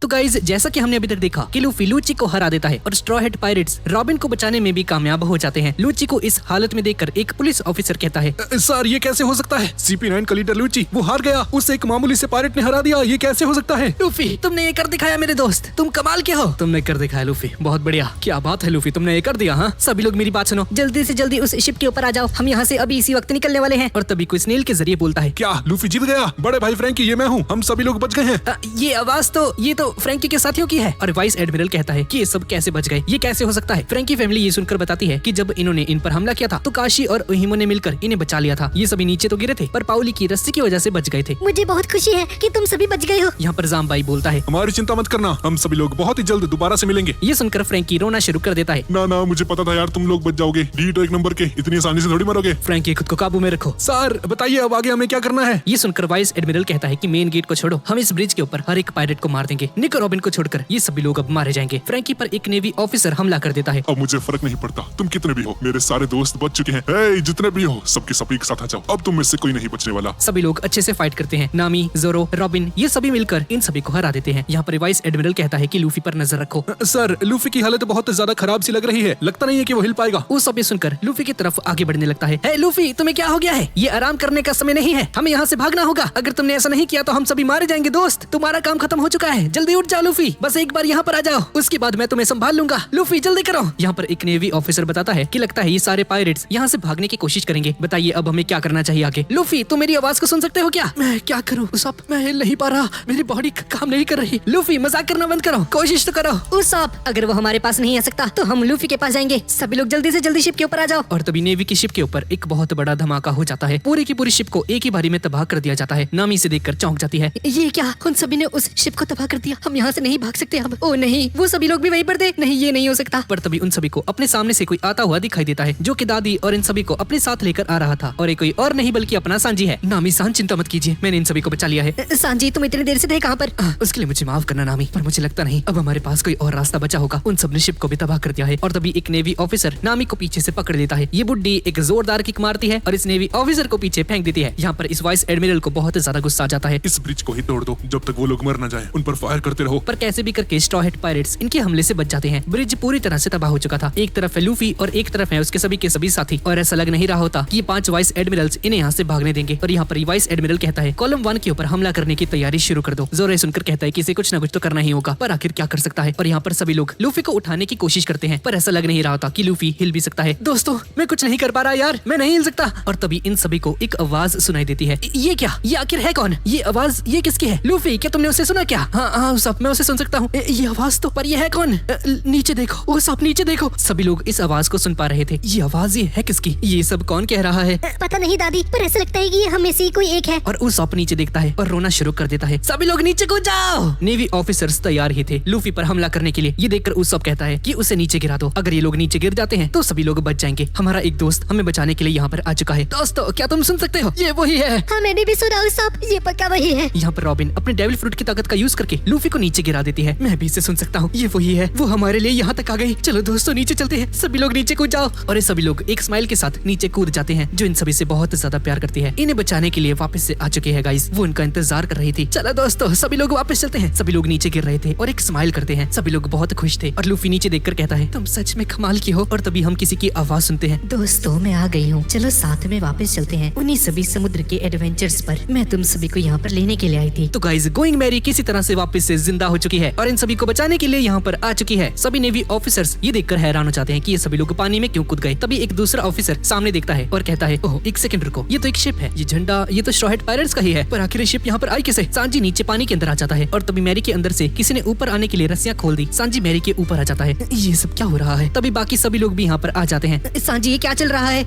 तो गाइज जैसा कि हमने अभी तक देखा कि लूफी लूची को हरा देता है और स्ट्रॉ हेड पायरेट्स रॉबिन को बचाने में भी कामयाब हो जाते हैं। लूची को इस हालत में देखकर एक पुलिस ऑफिसर कहता है, सर ये कैसे हो सकता है? CP9 का लीडर लूची वो हार गया, उसे एक मामूली से पायरेट ने हरा दिया, ये कैसे हो सकता है? लूफी तुमने ये कर दिखाया मेरे दोस्त, तुम कमाल के हो। तुमने कर दिखाया लूफी, बहुत बढ़िया। क्या बात है लूफी, तुमने ये कर दिया। हाँ सभी लोग मेरी बात सुनो, जल्दी से जल्दी उस शिप के ऊपर आ जाओ, हम यहाँ से अभी इसी वक्त निकलने वाले हैं। और तभी कोई स्नेल के जरिए बोलता है, क्या लूफी जीत गया? बड़े भाई फ्रैंकी ये मैं हूँ, हम सभी लोग बच गए हैं। ये आवाज तो फ्रैंकी के साथियों की है। और वाइस एडमिरल कहता है कि ये सब कैसे बच गए, ये कैसे हो सकता है? फ्रैंकी फैमिली ये सुनकर बताती है कि जब इन्होंने इन पर हमला किया था तो काशी और ओहिमो ने मिलकर इन्हें बचा लिया था। ये सभी नीचे तो गिरे थे पर पाउली की रस्सी की वजह से बच गए थे। मुझे बहुत खुशी है कि तुम सभी बच गए हो। यहाँ पर जाम्बाई बोलता है, हमारी चिंता मत करना, हम सभी लोग बहुत ही जल्द दोबारा से मिलेंगे। ये सुनकर फ्रैंकी रोना शुरू कर देता है। ना मुझे पता था यार तुम लोग बच जाओगे, डी तो एक नंबर के, इतनी आसानी से थोड़ी मरोगे। फ्रैंकी खुद को काबू में रखो। सर बताइए अब आगे हमें क्या करना है? ये सुनकर वाइस एडमिरल कहता है कि मेन गेट को छोड़ो, हम इस ब्रिज के ऊपर हर एक पायरेट को मार देंगे। निक और रॉबिन को छोड़कर ये सभी लोग अब मारे जाएंगे। फ्रैंकी पर एक नेवी ऑफिसर हमला कर देता है। अब मुझे फर्क नहीं पड़ता तुम कितने भी हो, मेरे सारे दोस्त बच चुके हैं। हे, जितने भी हो सबके सभी एक साथ आ जाओ, अब तुम में से कोई नहीं बचने वाला। सभी लोग अच्छे से फाइट करते हैं। नामी, जोरो, रॉबिन ये सभी मिलकर इन सभी को हरा देते हैं। यहाँ पर वाइस एडमिरल कहता है कि लूफी पर नजर रखो। सर लूफी की हालत बहुत ज्यादा खराब सी लग रही है, लगता नहीं है कि वो हिल पाएगा। वो सब ये सुनकर लूफी की तरफ आगे बढ़ने लगता है। हे लूफी तुम्हें क्या हो गया है? ये आराम करने का समय नहीं है, हमें यहाँ से भागना होगा। अगर तुमने ऐसा नहीं किया तो हम सभी मारे जाएंगे। दोस्त तुम्हारा काम खत्म हो चुका है, जल्दी उठ जाओ लूफी, बस एक बार यहाँ पर आ जाओ, उसके बाद मैं तुम्हें संभाल लूंगा। लूफी जल्दी करो। यहाँ पर एक नेवी ऑफिसर बताता है कि लगता है ये सारे पायरेट्स यहाँ से भागने की कोशिश करेंगे। बताइए अब हमें क्या करना चाहिए आगे? लूफी तुम मेरी आवाज को सुन सकते हो क्या? मैं क्या करूँ सब, मैं हिल नहीं पा रहा, मेरी बॉडी काम नहीं कर रही। लूफी मजाक करना बंद करो, कोशिश तो करो। उसॉप अगर वो हमारे पास नहीं आ सकता तो हम लूफी के पास जाएंगे। सभी लोग जल्दी से जल्दी शिप के ऊपर आ जाओ। और तभी नेवी की शिप के ऊपर एक बहुत बड़ा धमाका हो जाता है। पूरी की पूरी शिप को एक ही बारी में तबाह कर दिया जाता है। नामी से देखकर चौंक जाती है। ये क्या, उन सभी ने उस शिप को तबाह कर दिया, हम यहाँ से नहीं भाग सकते अब। ओ नहीं, वो सभी लोग भी वहीं पर थे। नहीं ये नहीं हो सकता। पर तभी उन सभी को अपने सामने से कोई आता हुआ दिखाई देता है, जो कि दादी और इन सभी को अपने साथ लेकर आ रहा था। और ये कोई और नहीं बल्कि अपना सांजी है। नामी सान चिंता मत कीजिए, मैंने इन सभी को बचा लिया है। सांजी तुम इतनी देर से थे कहाँ पर? उसके लिए मुझे माफ करना नामी, पर मुझे लगता नहीं अब हमारे पास कोई और रास्ता बचा होगा। उन सब ने शिप को भी तबाह कर दिया है। और तभी एक नेवी ऑफिसर नामी को पीछे से पकड़ लेता है। ये बुड्ढी एक जोरदार किक मारती है और इस नेवी ऑफिसर को पीछे फेंक देती है। यहाँ पर इस वाइस एडमिरल को बहुत ज्यादा गुस्सा आ जाता है। इस ब्रिज को ही तोड़ दो, जब तक वो लोग मर न जाए, उन पर फायर करते रहो। पर कैसे भी करके स्ट्रॉ हेड पायरेट्स इनके हमले से बच जाते हैं। ब्रिज पूरी तरह से तबाह हो चुका था। एक तरफ है लूफी और एक तरफ है उसके सभी के सभी साथी। और ऐसा लग नहीं रहा होता कि ये 5 वाइस एडमिरल्स इन्हें यहाँ से भागने देंगे। और यहाँ पर वाइस एडमिरल कहता है कॉलम 1 के ऊपर हमला करने की तैयारी शुरू कर दो। जोरे सुनकर कहता है कि इसे कुछ न कुछ तो करना ही होगा, पर आखिर क्या कर सकता है। और यहाँ पर सभी लोग लूफी को उठाने की कोशिश करते हैं, पर ऐसा लग नहीं रहा था कि लूफी हिल भी सकता है। दोस्तों मैं कुछ नहीं कर पा रहा यार, मैं नहीं हिल सकता। और तभी इन सभी को एक आवाज सुनाई देती है। ये क्या, ये आखिर है कौन? ये आवाज ये किसकी है? लूफी क्या तुमने उसे सुना क्या? हाँ सब मैं उसे सुन सकता हूँ। ये आवाज तो, पर ये है कौन? नीचे देखो, वो सब नीचे देखो। सभी लोग इस आवाज को सुन पा रहे थे। ये आवाज ये है किसकी? ये सब कौन कह रहा है? पता नहीं दादी, पर ऐसा लगता है कि ये हम में से ही कोई एक है। और उसॉप नीचे देखता है और रोना शुरू कर देता है। सभी लोग नीचे कूद जाओ। नेवी ऑफिसर्स तैयार ही थे लूफी पर हमला करने के लिए। ये देखकर उसॉप कहता है कि उसे नीचे गिरा दो, अगर ये लोग नीचे गिर जाते हैं तो सभी लोग बच जाएंगे। हमारा एक दोस्त हमें बचाने के लिए यहाँ पर आ चुका है। दोस्तों क्या तुम सुन सकते हो? ये वही है। हाँ मैंने भी सुना उसॉप, ये पक्का वही है। यहाँ पर रॉबिन अपने डेविल फ्रूट की ताकत का यूज करके लूफी को नीचे गिरा देती है। मैं भी इसे सुन सकता हूँ, ये वही है, वो हमारे लिए यहाँ तक आ गई। चलो दोस्तों नीचे चलते हैं, सभी लोग नीचे कूद जाओ। और ये सभी लोग एक स्माइल के साथ नीचे कूद जाते हैं, जो इन सभी से बहुत ज्यादा प्यार करती है। इन्हें बचाने के लिए वापस से आ चुके हैं गाइस, वो उनका इंतजार कर रही थी। चलो दोस्तों सभी लोग वापस चलते हैं। सभी लोग नीचे गिर रहे थे और एक स्माइल करते हैं। सभी लोग बहुत खुश थे और लूफी नीचे देखकर कहता है तुम सच में कमाल की हो। और तभी हम किसी की आवाज सुनते हैं। दोस्तों मैं आ गई हूँ, चलो साथ में वापस चलते हैं उन्हीं सभी समुद्र के एडवेंचर्स पर। मैं तुम सभी को यहाँ पर लेने के लिए आई थी। तो गाइस गोइंग मैरी किसी तरह से वापस से जिंदा हो चुकी है और इन सभी को बचाने के लिए यहाँ पर आ चुकी है। सभी नेवी ऑफिसर्स ये देखकर हैरान हो जाते हैं कि ये सभी लोग पानी में क्यों कूद गए। तभी एक दूसरा ऑफिसर सामने देखता है और कहता है ओह एक सेकंड रुको, ये तो एक शिप है, ये झंडा ये तो स्ट्रॉ हेड पायरेट्स का ही है, पर आखिर शिप यहाँ पर आई कैसे? सांजी नीचे पानी के अंदर आ जाता है और तभी मैरी के अंदर से किसी ने ऊपर आने के लिए रस्सियां खोल दी। सांजी मैरी के ऊपर आ जाता है। ये सब क्या हो रहा है? तभी बाकी सभी लोग भी यहाँ पर आ जाते हैं। सांजी ये क्या चल रहा है?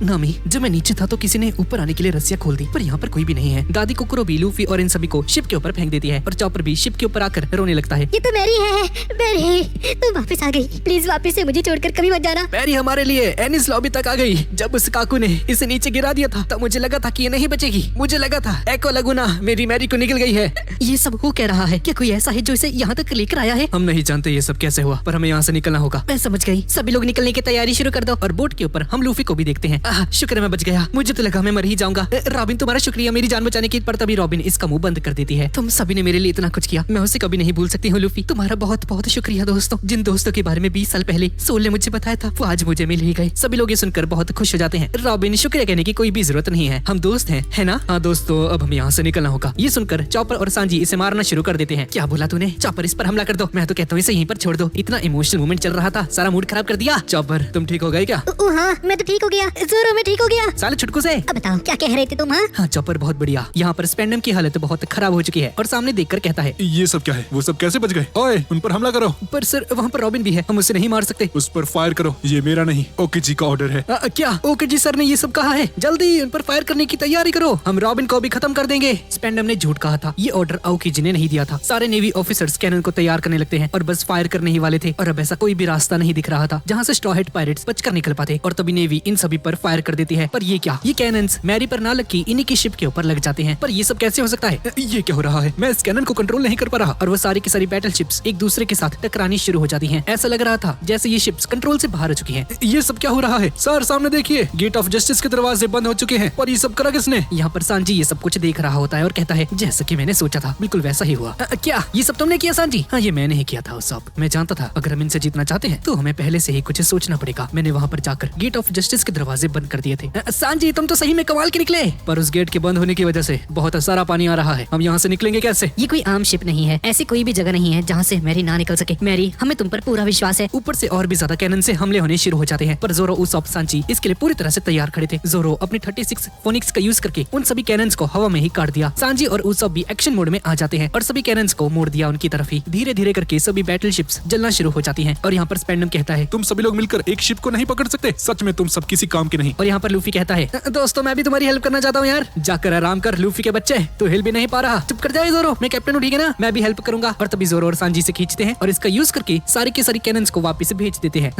नामी जब मैं नीचे था तो किसी ने ऊपर आने के लिए रस्सियां खोल दी, पर यहाँ पर कोई भी नहीं है। दादी कुकुरो भी लूफी और इन सभी को शिप के ऊपर फेंक देती है और चॉपर भी शिप के ऊपर आकर रोने लगता है। ये तो मैरी है, मैरी तुम वापस आ गई, प्लीज वापस से मुझे छोड़कर कभी मत जाना। मैरी हमारे लिए एनिस लॉबी तक आ गई। जब उस काकू ने इसे नीचे गिरा दिया था तब मुझे लगा था कि ये नहीं बचेगी। मुझे लगा था एको लगुना मेरी मैरी को निकल गई है। ये सब हो कह रहा है? क्या कोई ऐसा है जो इसे यहाँ तक लेकर आया है? हम नहीं जानते ये सब कैसे हुआ, पर हमें यहाँ से निकलना होगा। मैं समझ गई, सभी लोग निकलने की तैयारी शुरू कर दो। और बोट के ऊपर हम लूफी को भी देखते हैं। शुक्र है मैं बच गया, मुझे तो लगा मैं मर ही जाऊंगा। रॉबिन तुम्हारा शुक्रिया मेरी जान बचाने की। पर तभी रॉबिन इसका मुंह बंद कर देती है। तुम सभी ने मेरे लिए इतना कुछ किया, मैं उसे कभी नहीं भूल सकती हूँ लूफी। तुम्हारा बहुत बहुत शुक्रिया दोस्तों। जिन दोस्तों के बारे में 20 साल पहले सोल ने मुझे बताया था वो आज मुझे मिल ही गए। सभी लोग ये सुनकर बहुत खुश हो जाते हैं। रॉबिन, शुक्रिया कहने की कोई भी जरूरत नहीं है, हम दोस्त हैं, है ना? हाँ दोस्तों, अब हम यहाँ से निकलना होगा। ये सुनकर चॉपर और सांजी इसे मारना शुरू कर देते हैं। क्या बोला तूने? चॉपर, इस पर हमला कर दो। मैं तो कहता हूँ इसे यहीं पर छोड़ दो। इतना इमोशनल मोमेंट चल रहा था, सारा मूड खराब कर दिया। चॉपर, तुम ठीक हो गए क्या? हाँ, मैं तो ठीक हो गया। जोरो, मैं ठीक हो गया। साले छुटकू से। अब बताओ क्या कह रहे थे तुम? हाँ चॉपर, बहुत बढ़िया। यहाँ पर स्पेंडम की हालत बहुत खराब हो चुकी है और सामने देखकर कहता है, ये सब क्या है? वो सब कैसे बच गए? ओए, उन पर हमला करो। पर सर वहाँ पर रॉबिन भी है, हम उसे नहीं मार सकते। उस पर फायर करो, ये मेरा नहीं, ओके जी का ऑर्डर है। क्या ओके जी सर ने ये सब कहा है? जल्दी उन पर फायर करने की तैयारी करो, हम रॉबिन को भी खत्म कर देंगे। स्पेंडम ने झूठ कहा था, ये ऑर्डर ओके जी ने नहीं दिया था। सारे नेवी ऑफिसर्स कैनन को तैयार करने लगते हैं और बस फायर करने ही वाले थे और अब ऐसा कोई भी रास्ता नहीं दिख रहा था जहाँ से स्ट्रॉ हेड पायरेट्स बचकर निकल पाते और तभी नेवी इन सभी पर फायर कर देती है। पर ये क्या? ये कैनन्स मैरी पर ना लग के इन्हीं की शिप के ऊपर लग जाते हैं। पर ये सब कैसे हो सकता है? ये क्या हो रहा है? मैं इस कैनन को कंट्रोल नहीं कर पा रहा और वो सारी की सारी बैटल शिप्स एक दूसरे के साथ टकरानी शुरू हो जाती हैं। ऐसा लग रहा था जैसे ये शिप्स कंट्रोल से बाहर हो चुकी हैं। ये सब क्या हो रहा है? सर सामने देखिए, गेट ऑफ जस्टिस के दरवाजे बंद हो चुके हैं। और ये सब करा किसने? यहाँ पर सांजी ये सब कुछ देख रहा होता है और कहता है, जैसा कि मैंने सोचा था बिल्कुल वैसा ही हुआ। क्या ये सब तुमने किया सांजी? हाँ, ये मैंने ही किया था। सब मैं जानता था अगर हम इनसे जीतना चाहते हैं तो हमें पहले से ही कुछ सोचना पड़ेगा। मैंने वहाँ पर जाकर गेट ऑफ जस्टिस के दरवाजे बंद कर दिए थे। सांजी, तुम तो सही में कमाल के निकले। पर उस गेट के बंद होने की वजह से बहुत सारा पानी आ रहा है, हम यहाँ से निकलेंगे कैसे? ये कोई आम शिप नहीं है, ऐसी कोई भी जगह नहीं है जहाँ से मैरी ना निकल सके। मैरी, हमें तुम पर पूरा विश्वास है। ऊपर से और भी ज्यादा कैनन से हमले होने शुरू हो जाते हैं पर जोरो, उसॉप, सांची इसके लिए पूरी तरह से तैयार खड़े थे। जोरो अपने 36 फोनिक्स का यूज करके उन सभी कैनन्स को हवा में ही काट दिया। सांजी और उसॉप भी एक्शन मोड में आ जाते हैं और सभी कैनन्स को मोड़ दिया उनकी तरफ ही। धीरे धीरे करके सभी बैटल शिप्स जलना शुरू हो जाती हैं और यहाँ पर स्पेंडम कहता है, तुम सभी लोग मिलकर एक शिप को नहीं पकड़ सकते? सच में तुम सब किसी काम के नहीं। और यहाँ पर लूफी कहता है, दोस्तों मैं भी तुम्हारी हेल्प करना चाहता हूँ यार। जाकर आराम कर लूफी के बच्चे, तू हिल भी नहीं पा रहा। चुप कर जाए जोरो, मैं कैप्टन हूँ, ठीक है ना? मैं भी हेल्प करूंगा। और तभी जोरो और सांजी से खींचते हैं और इसका यूज करके सारी के सारी कैनन्स को वापस भेज देते हैं।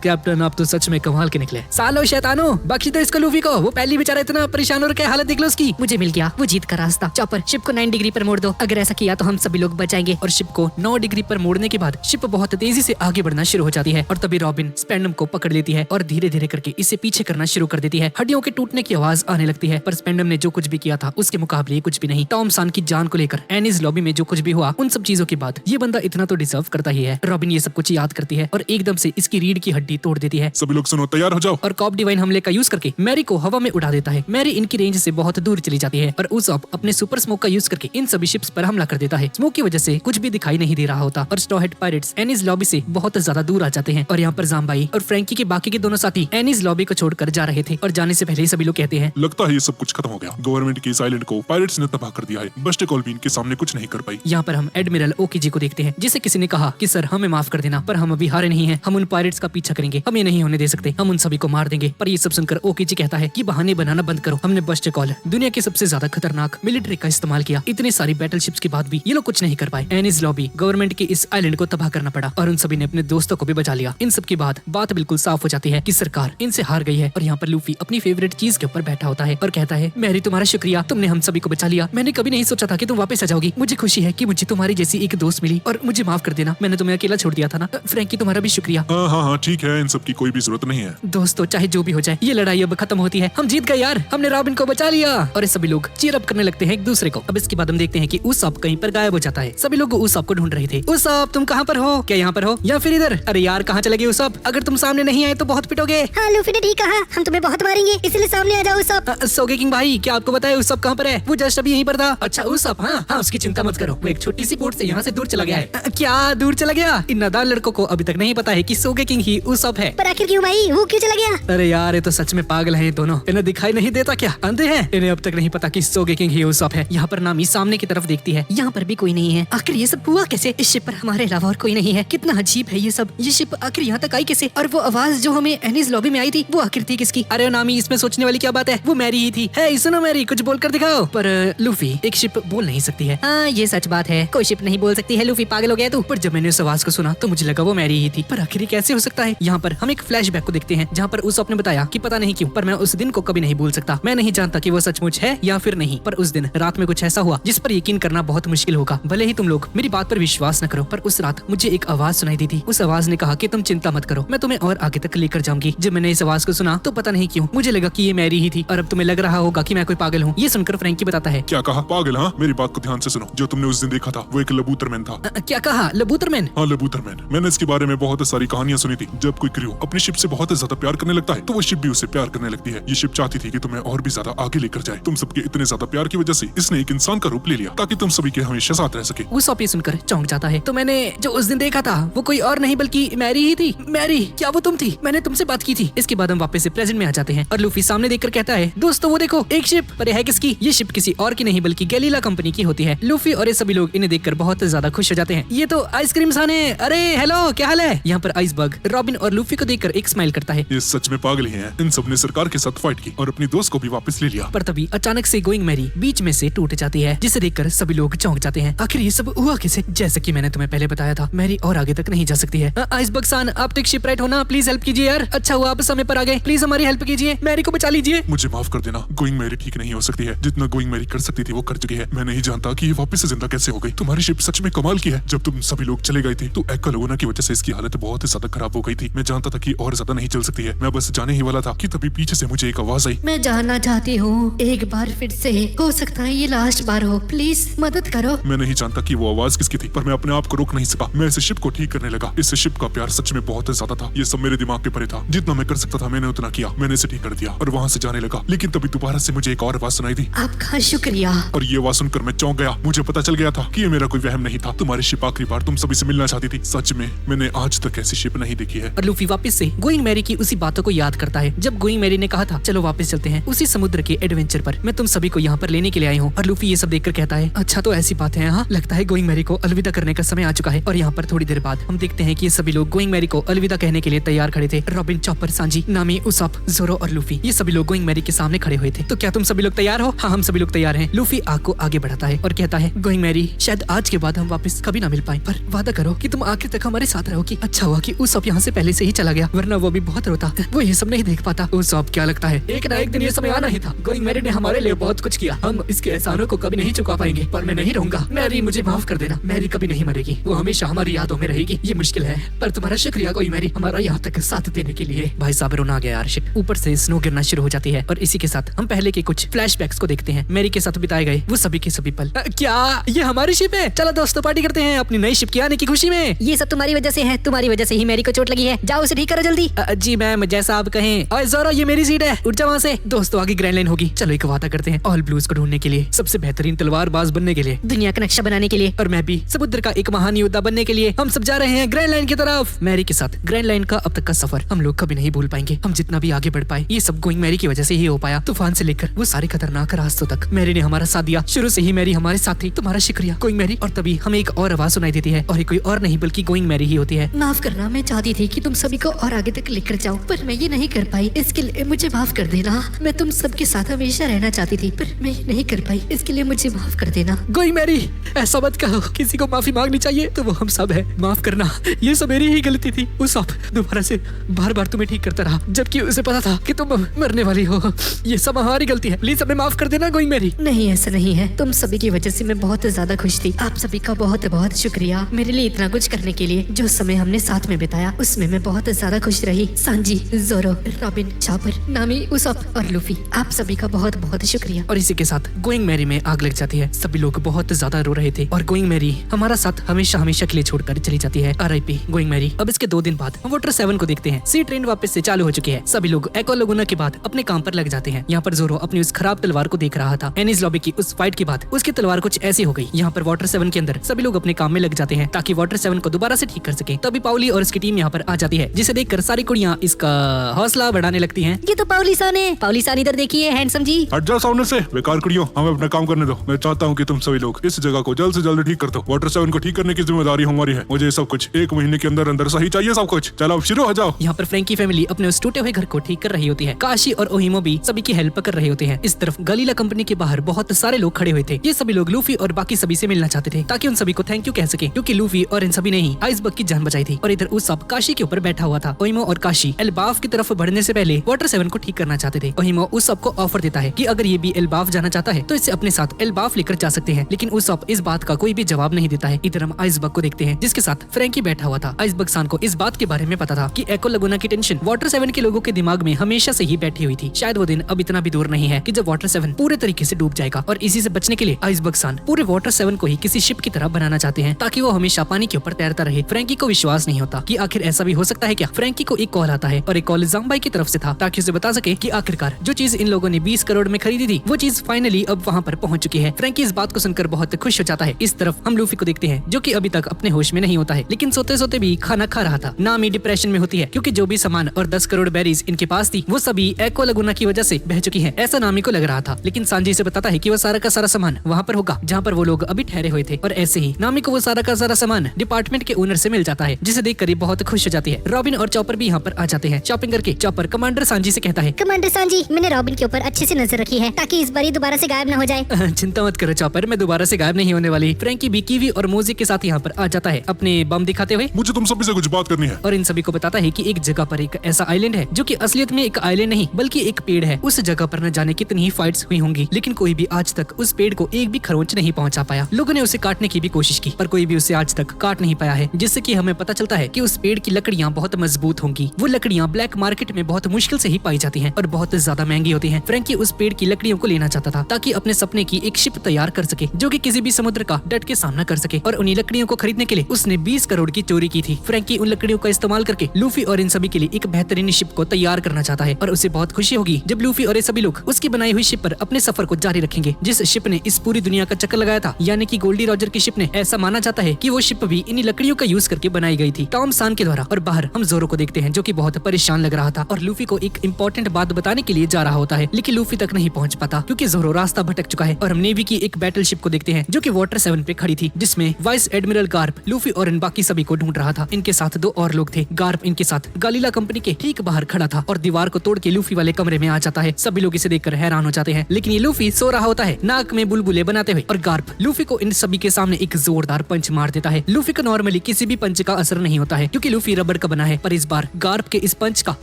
कैप्टन, आप तो सच में कमाल के निकले। सालो शैतानो, बख्श दो इसको लूफी को, वो पहली बेचारा इतना परेशान हो रखा है, हालत देख लो उसकी। मुझे मिल गया वो जीत का रास्ता। चॉपर, शिप को 9 डिग्री पर मोड़ दो। अगर ऐसा किया तो हम सभी लोग बच जाएंगे। और शिप को 9 डिग्री पर मोड़ने के बाद शिप बहुत तेजी से आगे बढ़ना शुरू हो जाती है और तभी रॉबिन स्पेंडम को पकड़ लेती है और धीरे धीरे करके इसे पीछे करना शुरू कर देती है। हड्डियों के टूटने की आवाज आने लगती है पर स्पेंडम ने जो कुछ भी किया था उसके मुकाबले कुछ भी नहीं। टॉम सान की जान को लेकर एनीज लॉबी में जो कुछ भी हुआ उन सब चीजों के बाद ये बंदा इतना तो डिजर्व करता ही है। रॉबिन ये सब कुछ याद करती है और एकदम से इसकी रीढ़ की हड्डी तोड़ देती है। सभी लोग सुनो, तैयार हो जाओ। और कॉप डिवाइन हमले का यूज करके मैरी को हवा में उड़ा देता है। मैरी इनकी रेंज से बहुत दूर चली जाती है और उसॉप अपने सुपर स्मोक का यूज करके इन सभी शिप्स पर हमला कर देता है। स्मोक की वजह से कुछ भी दिखाई नहीं दे रहा होता और straw head pirates Annie's lobby से बहुत ज्यादा दूर आ जाते हैं। और यहाँ पर जाम्बाई और फ्रैंकी के बाकी के दोनों साथी एनीज लॉबी को छोड़कर जा रहे थे और जाने से पहले ही सभी लोग कहते हैं, लगता है ये सब कुछ खत्म हो गया। गवर्नमेंट के इस आइलैंड को पायरेट्स ने तबाह कर दिया है। बस्टेकॉल भी इनके सामने कुछ नहीं कर पाई। यहाँ पर हम एडमिरल ओकी जी को देखते हैं जिसे किसी ने कहा कि सर हमें माफ कर देना, पर हम अभी हारे नहीं हैं, हम उन पायरेट्स का पीछा करेंगे, हम ये नहीं होने दे सकते, हम उन सभी को मार देंगे। पर ये सब सुनकर ओकी जी कहता है कि बहाने बनाना बंद करो, हमने बस्टेकॉल दुनिया के सबसे ज्यादा खतरनाक मिलिट्री का इस्तेमाल किया, इतनी सारी बैटल शिप्स के बाद भी ये लोग कुछ नहीं कर पाए। एनीज लॉबी गवर्नमेंट के इस आइलैंड को तबाह करना पड़ा और उन सभी ने अपने दोस्तों को भी बचा लिया। इन सब के बाद बात बिल्कुल साफ हो जाती है कि सरकार इनसे हार गई है और यहाँ पर लूफी अपनी फेवरेट चीज के ऊपर बैठा होता है और कहता है, मैरी तुम्हारा शुक्रिया, तुमने हम सभी को बचा लिया। मैंने कभी नहीं सोचा था कि तुम वापस आ जाओगी। मुझे खुशी है कि मुझे तुम्हारी जैसी एक दोस्त मिली और मुझे माफ कर देना, मैंने तुम्हें अकेला छोड़ दिया था ना। फ्रैंकी तुम्हारा भी शुक्रिया। हाँ ठीक है, इन सब की कोई भी जरूरत नहीं है। दोस्तों चाहे जो भी हो जाए ये लड़ाई अब खत्म होती है, हम जीत गए यार, हमने रॉबिन को बचा लिया। और ये सभी लोग चीयर अप करने लगते हैं एक दूसरे को। अब इसके बाद हम देखते हैं कि उसॉप कहीं पर गायब हो जाता है। सभी लोग उसॉप को ढूंढ रहे थे। उसॉप तुम कहाँ पर हो? क्या यहाँ पर हो या फिर इधर? अरे यार कहाँ चले गए उसॉप? अगर तुम सामने नहीं आए तो बहुत पिटोगे। हाँ लूफी ने ठीक कहा, हम तुम्हें बहुत मारेंगे, इसलिए सामने आ जाओ उसॉप। सोगे किंग भाई, क्या आपको पता है उसॉप कहाँ पर है? वो जस्ट अभी यहीं पर था। अच्छा उसॉप, हाँ उसकी चिंता मत करो, वो एक छोटी सी बोट से यहाँ से दूर चला गया है। क्या दूर चला गया? इन नादान लड़कों को अभी तक नहीं पता है कि सोगे किंग ही उसॉप है। पर आखिर क्यों भाई, वो क्यों चला गया? अरे यार ये तो सच में पागल हैं ये दोनों, इन्हें दिखाई नहीं देता क्या? अंधे हैं? इन्हें अब तक नहीं पता कि सोगे किंग ही उसॉप है। यहाँ पर नामी सामने की तरफ देखती है, यहाँ पर भी कोई नहीं है। आखिर ये सब हुआ कैसे? इस शिप पर हमारे अलावा और कोई नहीं है, कितना अजीब है ये सब। ये शिप आखिर यहाँ तक आई कैसे? और वो आवाज जो हमें एनीज लॉबी में आई थी वो आखिर थी किसकी? अरे नामी इसमें सोचने वाली क्या बात है, वो मैरी ही थी। है सुनो मैरी, कुछ बोल कर दिखाओ। पर लूफी एक शिप बोल नहीं सकती है। हाँ ये सच बात है, कोई शिप नहीं बोल सकती है। लूफी पागल हो गया तू? पर जब मैंने उस आवाज को सुना तो मुझे लगा वो मैरी ही थी, पर आखिर कैसे हो सकता है? यहाँ पर हम एक फ्लैशबैक को देखते हैं जहाँ पर उसॉप ने बताया कि पता नहीं क्यों पर मैं उस दिन को कभी नहीं भूल सकता। मैं नहीं जानता कि वो सचमुच है या फिर नहीं, पर उस दिन रात में कुछ ऐसा हुआ जिस पर यकीन करना बहुत मुश्किल होगा। भले ही तुम लोग मेरी बात पर विश्वास न करो, पर उस रात मुझे एक आवाज सुनाई दी थी। उस आवाज ने कहा कि तुम चिंता मत करो, मैं तुम्हें और आगे तक लेकर जाऊंगी। जब मैंने इस आवाज को सुना तो पता नहीं क्यों मुझे लगा कि ये मैरी ही थी। और अब तुम्हें लग रहा होगा कि मैं कोई पागल हूँ। ये सुनकर फ्रैंकी बताता है, क्या कहा? पागल? हाँ मेरी बात को ध्यान से सुनो, जो तुमने मैंने उस दिन देखा था वो एक लबूतरमैन था। क्या कहा? लबूतरमैन? हाँ, लबूतरमैन। मैंने इसके बारे में बहुत सारी कहानियां सुनी थी। जब कोई क्रू अपनी शिप से बहुत ज्यादा प्यार करने लगता है तो वो शिप भी उससे प्यार करने लगती है। ये शिप चाहती थी कि तुम्हें और भी ज्यादा आगे लेकर जाए। तुम सबके इतने ज्यादा प्यार की वजह से इसने एक इंसान का रूप ले लिया ताकि तुम सभी के हमेशा साथ रह सके। उसॉप ये सुनकर चौंक जाता है। तो मैंने जो उस दिन देखा था वो कोई और नहीं बल्कि मैरी ही थी। मैरी, क्या वो तुम थी? मैंने तुमसे बात की थी। इसके बाद हम वापस से प्रेजेंट में आ जाते हैं और लूफी सामने देखकर कहता है, दोस्तों वो देखो, एक शिप। पर है किसकी? ये शिप किसी और की नहीं बल्कि गैलीला कंपनी की होती है। लूफी और ये सभी लोग इन्हें देखकर बहुत ज्यादा खुश हो जाते हैं। ये तो आइसक्रीम सान है। अरे हेलो, क्या हाल है? यहाँ पर आइसबर्ग रॉबिन और लूफी को देखकर एक स्माइल करता है। ये सच में पागल ही हैं। इन सब ने सरकार के साथ फाइट की और अपनी दोस्त को भी वापस ले लिया। पर तभी अचानक से गोइंग मैरी बीच में से टूट जाती है, जिसे देखकर सभी लोग चौंक जाते हैं। आखिर ये सब हुआ कैसे? जैसे कि मैंने तुम्हें पहले बताया था, मैरी और आगे तक नहीं जा सकती है। आइसबर्ग सान, आप तो एक शिपराइट हो ना, प्लीज हेल्प कीजिए यार। अच्छा हुआ आप समय पर आ गए, प्लीज हमारी हेल्प कीजिए, मैरी को बचा लीजिए। मुझे माफ कर देना, गोइंग मैरी ठीक नहीं हो सकती है। जितना गोइंग मैरी कर सकती थी वो कर चुकी है। मैं नहीं जानता कि ये वापस से जिंदा कैसे हो गई। तुम्हारी शिप सच में कमाल की है। जब तुम सभी लोग चले गए थे तो एक्वालोना की वजह से इसकी हालत बहुत ही ज्यादा खराब हो गई थी। मैं जानता था कि और ज्यादा नहीं चल सकती है। मैं बस जाने ही वाला था कि तभी पीछे से मुझे एक आवाज आई। मैं जानना चाहती हूँ, एक बार फिर से, हो सकता है ये लास्ट बार हो, प्लीज मदद करो। मैं नहीं जानता कि वो आवाज किसकी थी, पर मैं अपने आप को रोक नहीं सका। मैं इस शिप को ठीक करने लगा। इस शिप का प्यार सच में बहुत ज्यादा था। ये सब मेरे दिमाग के परे था। जितना मैं कर सकता था मैंने उतना किया। मैंने इसे ठीक कर दिया और वहाँ से जाने लगा। लेकिन तभी दोबारा से मुझे एक और आवाज सुनाई दी। आपका शुक्रिया। और ये आवाज सुनकर मैं चौंक गया। मुझे पता चल गया था कि ये मेरा कोई वहम नहीं था। तुम्हारी शिप आखिरी बार तुम सभी से मिलना चाहती थी। सच में मैंने आज तक ऐसी शिप नहीं देखी है। और लूफी वापस से गोइंग मैरी की उसी बातों को याद करता है जब गोइंग मैरी ने कहा था चलो वापस चलते हैं उसी समुद्र के एडवेंचर पर। मैं तुम सभी को यहाँ पर लेने के लिए आई हूँ। और लूफी ये सब देखकर कहता है, अच्छा तो ऐसी बात है। हाँ, लगता है गोइंग मैरी को अलविदा करने का समय आ चुका है। और यहाँ पर थोड़ी देर बाद हम देखते हैं कि ये सभी लोग गोइंग मैरी को अलविदा कहने के लिए तैयार खड़े थे। रॉबिन, चॉपर, सांजी, नामी, उसॉप, जोरो और लूफी, ये सभी लोग गोइंग मैरी के सामने खड़े हुए थे। तो क्या तुम सभी लोग तैयार हो? हाँ, हम सभी लोग तैयार हैं। लूफी आग को आगे बढ़ाता है और कहता है, गोइंग मैरी, शायद आज के बाद हम वापस कभी ना मिल पाए, पर वादा करो कि तुम आखिर तक हमारे साथ रहोगी। अच्छा हुआ कि उसॉप यहाँ से पहले से ही चला गया, वरना वो भी बहुत रोता। वो ये सब नहीं देख पाता। उसॉप, क्या लगता है एक ना एक दिन ये समय आना ही था। गोइंग मैरी ने हमारे लिए बहुत कुछ किया। हम इसके एहसानों को कभी नहीं चुका पाएंगे, पर मैं नहीं रहूंगा। मैरी, मुझे माफ कर देना। मैरी कभी नहीं मरेगी, वो हमेशा हमारी यादों में रहेगी। ये मुश्किल है, पर तुम्हारा शुक्रिया गोइंग मैरी, हमारा यहाँ तक साथ देने के लिए। भाई साहब, रोना आ गया यार। ऊपर से स्नो गिरना शुरू हो जाती है और इसी के साथ हम पहले के कुछ फ्लैशबैक्स को देखते हैं। मैरी के साथ बिताए गए वो सभी के सभी पल। क्या ये हमारी शिप है? चलो दोस्तों, पार्टी करते हैं अपनी नई शिप के आने की खुशी में। ये सब तुम्हारी वजह से है, तुम्हारी वजह से ही मैरी को चोट लगी है। जाओ उसे ठीक करो जल्दी। जी मैम, जैसा आप कहें। ओए जोरो, ये मेरी सीट है, उठ जा वहाँ से। दोस्तों, आगे ग्रैंड लाइन होगी। चलो एक वादा करते हैं, ऑल ब्लूज को ढूंढने के लिए, सबसे बेहतरीन तलवारबाज बनने के लिए, दुनिया का नक्शा बनाने के लिए, और मैं भी समुद्र का एक महान योद्धा बनने के लिए हम सब जा रहे हैं ग्रैंड लाइन की तरफ। मैरी के साथ ग्रैंड लाइन का अब तक का सफर हम लोग कभी नहीं भूल पाएंगे। हम जितना भी आगे बढ़ पाए ये सब गोइंग मैरी की वजह से ही हो पाया। तूफान से लेकर वो सारे खतरनाक रास्तों तक मैरी ने हमारा साथ दिया। शुरू से ही मैरी हमारे साथ थी। तुम्हारा शुक्रिया गोइंग मैरी। और तभी हमें एक और आवाज सुनाई देती है और ये कोई और नहीं बल्कि गोइंग मैरी ही होती है। माफ करना, मैं चाहती थी कि तुम सभी को और आगे तक लेकर जाऊं, पर मैं ये नहीं कर पाई। इसके लिए मुझे माफ कर देना। मैं तुम सबके साथ हमेशा रहना चाहती थी, पर मैं नहीं कर पाई। इसके लिए मुझे माफ कर देना। गोइंग मैरी, ऐसा मत कहो। किसी को माफी मांगनी चाहिए तो वो हम सब है। माफ करना, ये सब मेरी ही गलती थी। उस दोबारा से बार बार तुम्हें ठीक करता रहा, जबकि उसे पता था कि तुम मरने वाली हो। ये सब हमारी गलती है। प्लीज हमें माफ कर देना गोइंग मैरी। नहीं, ऐसा नहीं है। तुम सभी की वजह से मैं बहुत ज्यादा खुश थी। आप सभी का बहुत बहुत शुक्रिया मेरे लिए इतना कुछ करने के लिए। जो समय हमने साथ में बिताया उसमें मैं बहुत ज्यादा खुश रही। सांजी, जोरो, रॉबिन, चॉपर, नामी, उसॉप और लूफी, आप सभी का बहुत बहुत शुक्रिया। और इसी के साथ गोइंग मैरी में आग लग जाती है। सभी लोग बहुत ज्यादा रो रहे थे और गोइंग मैरी हमारा साथ हमेशा हमेशा के लिए छोड़कर चली जाती है। RIP going Mary. अब इसके 2 दिन बाद हम वाटर 7 को देखते हैं। सी ट्रेन वापस से चालू हो चुकी है। सभी लोग एक्वालोना के बाद अपने काम पर लग जाते हैं। यहाँ पर जोरो अपनी उस खराब तलवार को देख रहा था। एनिस लॉबी की उस फाइट के बाद उसकी तलवार कुछ ऐसी हो गई। यहाँ पर वाटर 7 के अंदर सभी लोग अपने काम में लग जाते हैं ताकि वाटर 7 को दोबारा से ठीक कर सके। तभी पाउली और उसकी टीम यहाँ पर आ जाती है, जिसे देखकर सारी कुड़ियाँ इसका हौसला बढ़ाने लगती हैं। ये तो पाउलिसान है। पाउलिसान इधर देखिए, हैंडसम जी। हट जाओ सामने से, बेकार कुड़ियों, हमें अपना काम करने दो। मैं चाहता हूँ कि तुम सभी लोग इस जगह को जल्द से जल्द ठीक कर दो। वाटर 7 को ठीक करने की जिम्मेदारी हमारी है। मुझे सब कुछ 1 महीने के अंदर अंदर सही चाहिए सब कुछ। चलो अब शुरू हो जाओ। यहाँ पर फ्रैंकी फैमिली अपने उस टूटे हुए घर को ठीक कर रही होती है। काशी और ओहिमो भी सभी की हेल्प कर रहे होते हैं। इस तरफ गलीला कंपनी के बाहर बहुत सारे लोग खड़े हुए थे। ये सभी लोग लूफी और बाकी सभी से मिलना चाहते थे ताकि उन सभी को थैंक यू कह सके, क्योंकि लूफी और इन सभी ने ही आइसबर्ग की जान बचाई थी। और इधर उस काशी के ऊपर बैठा हुआ था। ओहिमो और काशी एल्बाफ की तरफ बढ़ने से पहले वाटर 7 को ठीक करना चाहते थे। ओहिमो उस को ऑफर देता है कि अगर ये भी एल्बाफ जाना चाहता है तो इससे अपने साथ एल्बाफ लेकर जा सकते हैं, लेकिन उस इस बात का कोई भी जवाब नहीं देता है। इधर हम आइसबर्ग को देखते हैं, जिसके साथ फ्रैंकी बैठा हुआ था। आइसबर्ग सान को इस बात के बारे में पता था कि एक्वालोना की टेंशन वाटर 7 के लोगों के दिमाग में हमेशा से ही बैठी हुई थी। शायद वो दिन अब इतना भी दूर नहीं है कि जब वाटर 7 पूरे तरीके से डूब जाएगा। और इसी से बचने के लिए आइसबर्ग सान पूरे वाटर 7 को ही किसी शिप की तरह बनाना चाहते हैं ताकि वो हमेशा पानी के ऊपर तैरता रहे। फ्रैंकी को विश्वास नहीं होता कि आखिर ऐसा भी हो सकता है क्या। फ्रैंकी को एक कॉल आता है और एक कॉल जांबाई की तरफ से था ताकि उसे बता सके कि आखिरकार जो चीज इन लोगों ने 20 करोड़ में खरीदी थी वो चीज फाइनली अब वहाँ पर पहुंच चुकी है। फ्रैंकी इस बात को सुनकर बहुत खुश हो जाता है। इस तरफ हम लूफी को देखते हैं जो कि अभी तक अपने होश में नहीं होता है, लेकिन सोते सोते भी खाना खा रहा था। नामी डिप्रेशन में होती है क्योंकि जो भी सामान और 10 करोड़ बेरीज इनके पास थी वो सभी एक्वा लगुना की वजह से बह चुकी है, ऐसा नामी को लग रहा था। लेकिन सांजी से बताता है कि वो सारा का सारा सामान वहाँ पर होगा जहाँ पर वो लोग अभी ठहरे हुए थे। और ऐसे ही नामी को वो सारा का सारा सामान डिपार्टमेंट के ओनर से मिल जाता है, जिसे देखकर बहुत खुश हो जाती है। रॉबिन और चॉपर भी यहाँ पर आ जाते हैं। शॉपिंग करके चॉपर कमांडर सांजी से कहता है, कमांडर सांजी, मैंने रॉबिन के ऊपर अच्छे से नजर रखी है ताकि इस बार ये दोबारा से गायब न हो जाए। चिंता मत करो चॉपर, मैं दोबारा से गायब नहीं होने वाली। फ्रैंकी भी कीवी और मोजी के साथ यहाँ पर आ जाता है अपने बम दिखाते हुए, मुझे तुम सभी से कुछ बात करनी है। और इन सभी को बताता है कि एक जगह पर एक ऐसा आइलैंड है जो कि असलियत में एक आइलैंड नहीं बल्कि एक पेड़ है। उस जगह पर न जाने कितनी ही फाइट्स हुई होंगी, लेकिन कोई भी आज तक उस पेड़ को एक भी खरोंच नहीं पहुंचा पाया। लोगों ने उसे काटने की भी कोशिश की पर कोई भी उसे आज तक काट नहीं पाया है, जिससे कि हमें पता चलता है कि उस पेड़ की लकड़ियां बहुत मजबूत होंगी। वो लकड़ियां ब्लैक मार्केट में बहुत मुश्किल से ही पाई जाती हैं और बहुत ज्यादा महंगी होती हैं। फ्रैंकी उस पेड़ की लकड़ियों को लेना चाहता था ताकि अपने सपने की एक शिप तैयार कर सके जो कि किसी भी समुद्र का डट के सामना कर सके, और उन्हीं लकड़ियों को खरीदने के लिए उसने 20 करोड़ की चोरी की थी। फ्रैंकी उन लकड़ियों का इस्तेमाल करके लूफी और इन सभी के लिए एक बेहतरीन शिप को तैयार करना चाहता है, और उसे बहुत खुशी होगी जब लूफी और ये सभी लोग उसकी बनाई हुई शिप पर अपने सफर को जारी रखेंगे, जिस शिप ने इस पूरी दुनिया का चक्कर लगाया था, यानी कि गोल्डी रॉजर की शिप ने। ऐसा माना जाता है कि वो शिप भी इन्हीं लकड़ियों का यूज करके बनाई गई थी टॉम सान के द्वारा। और बाहर हम जोरो को देखते हैं जो कि बहुत परेशान लग रहा था और लूफी को एक इंपॉर्टेंट बात बताने के लिए जा रहा होता है, लेकिन लूफी तक नहीं पहुंच पाता क्योंकि जोरो रास्ता भटक चुका है। और हम नेवी की एक बैटल शिप को देखते हैं जो कि वाटर 7 पे खड़ी थी, जिसमें वाइस एडमिरल गार्प लूफी और इन बाकी सभी को ढूंढ रहा था। इनके साथ 2 और लोग थे। गार्प इनके साथ गालीला कंपनी के ठीक बाहर खड़ा था और दीवार को तोड़ के लूफी वाले कमरे में आ जाता है। सभी लोग इसे देखकर हैरान हो जाते हैं, लेकिन ये लूफी सो रहा होता है नाक में बुलबुले बनाते हुए, और गार्प लूफी को इन सभी के सामने एक जोरदार पंच मार देता है। लूफी को नॉर्मली किसी भी पंच का असर नहीं होता है क्योंकि लूफी रबर का बना है, पर इस बार गार्प के इस पंच का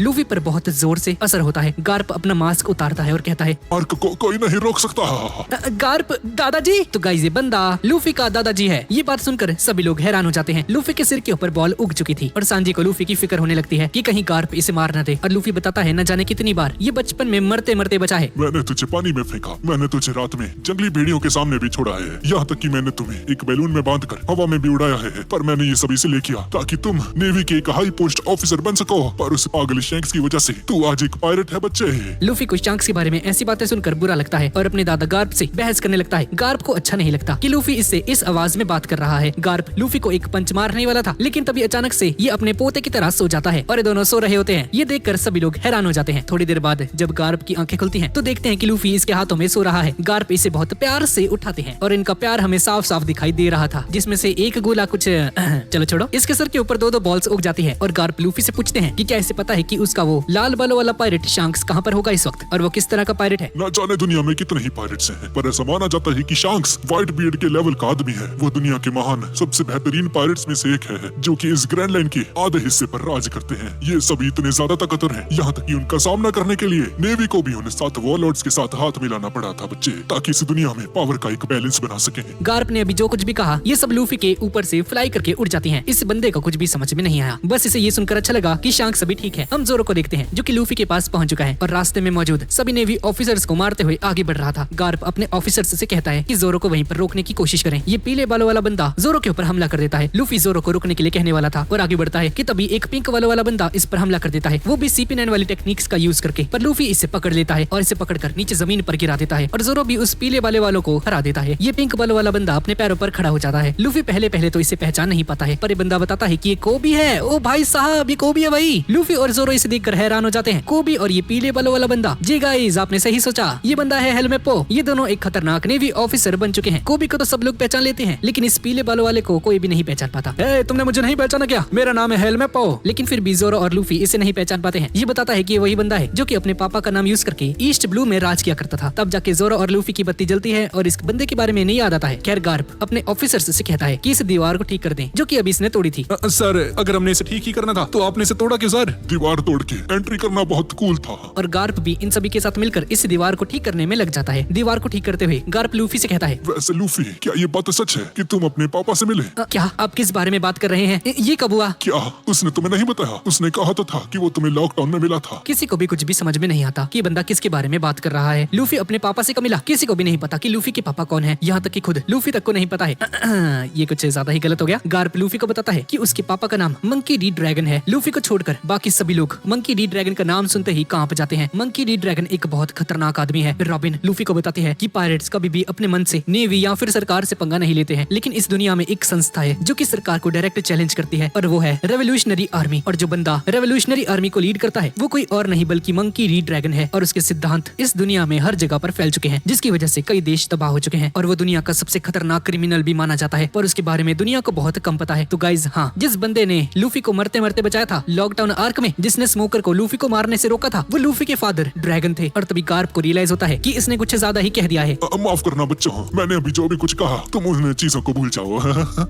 लूफी पर बहुत जोर से असर होता है। गार्प अपना मास्क उतारता है और कहता है, और कोई नहीं रोक सकता। गार्प दादाजी। तो गाइस ये बंदा लूफी का दादाजी है। ये बात सुनकर सभी लोग हैरान हो जाते हैं। लूफी के सिर के ऊपर बॉल उग चुकी थी और सांजी को लूफी की फिक्र होने लगती है कि कहीं गार्प इसे मार न दे। और लूफी बताता है न जाने कितनी बार ये बचपन में मरते मरते बचा है। मैंने तुझे पानी में फेंका, मैंने तुझे रात में जंगली भेड़ियों के सामने भी छोड़ा है, यहाँ तक कि मैंने तुम्हें एक बैलून में बांधकर हवा में भी उड़ाया है। पर मैंने ये सब इसलिए किया ताकि तुम नेवी के एक हाई पोस्ट ऑफिसर बन सको। पर उस पागल शैंक्स की वजह से तू आज एक पायरेट है बच्चे। लूफी को शैंक्स के बारे में ऐसी बातें सुनकर बुरा लगता है और अपने दादा गार्प से बहस करने लगता है। गार्प को अच्छा नहीं लगता कि लूफी इससे इस आवाज में बात कर रहा है। गार्प लूफी को एक पंच मारने वाला था, लेकिन तभी अचानक से ये अपने पोते की तरह सो जाता है और ये दोनों सो रहे होते हैं। ये देखकर सभी लोग हैरान हो जाते हैं। थोड़ी देर बाद जब गार्प की आंखें खुलती हैं तो देखते हैं कि लूफी इसके हाथों में सो रहा है। गार्प इसे बहुत प्यार से उठाते हैं और इनका प्यार हमें साफ साफ दिखाई दे रहा था, जिसमें से एक गोला कुछ चलो छोड़ो, इसके सर के ऊपर 2-2 बॉल्स उग जाती है। और गार्प लूफी से पूछते हैं कि क्या इसे पता है कि उसका वो लाल बालों वाला पायरेट शैंक्स कहाँ पर होगा इस वक्त, और वो किस तरह का पायरेट है। न जाने दुनिया में कितने ही पायरेट्स हैं, पर ऐसा माना जाता है कि शैंक्स व्हाइट बीयर्ड के लेवल का आदमी है। वो दुनिया के महान सबसे बेहतरीन पायरेट्स में से एक है जो कि इस ग्रैंड लाइन के आधे हिस्से पर राज करते हैं। ये सभी इतने ज्यादा ताकतवर हैं, यहाँ तक कि उनका सामना करने के लिए नेवी को भी उन 7 वॉरलॉर्ड्स के साथ हाथ मिलाना पड़ा था बच्चे, ताकि इस दुनिया में पावर का एक बैलेंस बना सके। गार्प ने अभी जो कुछ भी कहा ये सब लूफी के ऊपर से फ्लाई करके उड़ जाती हैं। इस बंदे को कुछ भी समझ में नहीं आया, बस इसे ये सुनकर अच्छा लगा कि शैंक्स अभी ठीक है। हम जोरो को देखते हैं जो कि लूफी के पास पहुंच चुका है और रास्ते में मौजूद सभी नेवी ऑफिसर्स को मारते हुए आगे बढ़ रहा था। गार्प अपने ऑफिसर्स से कहता है कि जोरो को वहीं पर रोकने की कोशिश करें। ये पीले बालों वाला बंदा जोरो के ऊपर हमला कर देता है। लूफी जोरो को रोकने के लिए कहने वाला था और आगे बढ़ता है कि तभी एक पिंक बालों वाला बंदा इस पर हमला कर देता है, वो भी CP9 वाली टेक्निक्स का यूज करके। पर लूफी इसे पकड़ लेता है और इसे पकड़कर नीचे जमीन पर गिरा देता है और जोरो भी उस पीले बाले वालों को हरा देता है। ये पिंक बालों वाला बंदा अपने पैरों पर खड़ा हो जाता है। लूफी पहले पहले तो इसे पहचान नहीं पाता है, पर ये बंदा बताता है कि ये कोबी है। ओ भाई साहब ये कोबी है भाई। लूफी और जोरो इसे देखकर हैरान हो जाते हैं। कोबी और ये पीले बालों वाला बंदा, जी गाइस आपने सही सोचा, ये बंदा है हेलमेपो। ये दोनों एक खतरनाक नेवी ऑफिसर बन चुके हैं। कोबी को तो सब लोग पहचान लेते हैं, लेकिन इस पीले बालों वाले को कोई भी नहीं पहचान पाता। तुमने मुझे नहीं पहचाना क्या? मेरा नाम है हेलमेपो। लेकिन फिर भी जोरो और लूफी इसे नहीं पहचान पाते हैं। ये बताता है कि ये वही बंदा है जो कि अपने पापा का नाम यूज करके ईस्ट ब्लू में राज किया करता था। तब जाके जोरो और लूफी की बत्ती जलती है और इस बंदे के बारे में नहीं याद आता है। खैर गार्प अपने ऑफिसर्स से कहता है कि इस दीवार को ठीक कर दें जो कि अभी इसने तोड़ी थी। सर अगर हमने इसे ठीक ही करना था तो आपने इसे तोड़ा क्यों सर? दीवार तोड़ के एंट्री करना बहुत कूल था। और गार्प भी इन सभी के साथ मिलकर इस दीवार को ठीक करने में लग जाता है। दीवार को ठीक करते हुए गार्प लूफी से कहता है, वैसे लूफी क्या ये बात सच है कि तुम अपने पापा से मिले? क्या आप किस बारे में बात कर रहे हैं? ये कब हुआ? क्या उसने तुम्हें नहीं बताया? उसने कहा तो था कि वो तुम्हें लॉकडाउन में मिला था। किसी को भी कुछ भी समझ में नहीं आता कि बंदा किसके बारे में बात कर रहा है। लूफी अपने पापा से कब मिला, किसी को भी नहीं पता कि लूफी के पापा कौन है। यहाँ तक कि खुद लूफी तक को नहीं पता है। ये कुछ ज्यादा ही गलत हो गया। गार्प लूफी को बताता है कि उसके पापा का नाम मंकी डी ड्रैगन है। लूफी को छोड़कर बाकी सभी लोग मंकी डी ड्रैगन का नाम सुनते ही कांप जाते हैं। मंकी डी ड्रैगन एक बहुत खतरनाक आदमी है। रॉबिन लूफी को बताती है कि पायरेट्स कभी भी अपने मन से नेवी या फिर सरकार से पंगा नहीं लेते हैं, लेकिन इस दुनिया में एक संस्था है जो कि सरकार को डायरेक्ट चैलेंज करती है और वो है रेवोल्यूशनरी आर्मी। और जो बंदा रेवोल्यूशनरी आर्मी को लीड करता है वो कोई और नहीं बल्कि मंकी डी ड्रैगन है। और उसके सिद्धांत इस दुनिया में हर जगह पर फैल चुके हैं, जिसकी वजह से कई देश तबाह हो चुके हैं और वो दुनिया का सबसे खतरनाक क्रिमिनल भी माना जाता है। पर उसके बारे में दुनिया को बहुत कम पता है। तो गाइज हाँ, जिस बंदे ने लूफी को मरते मरते बचाया था लॉकडाउन आर्क में, जिसने स्मोकर को लूफी को मारने से रोका था, वो लूफी के फादर ड्रैगन थे। और तभी गार्प को रियलाइज होता है कि इसने कुछ ज्यादा ही कह दिया है। माफ करना बच्चों, मैंने अभी जो भी कुछ कहा तुम उन चीजों को भूल जाओ।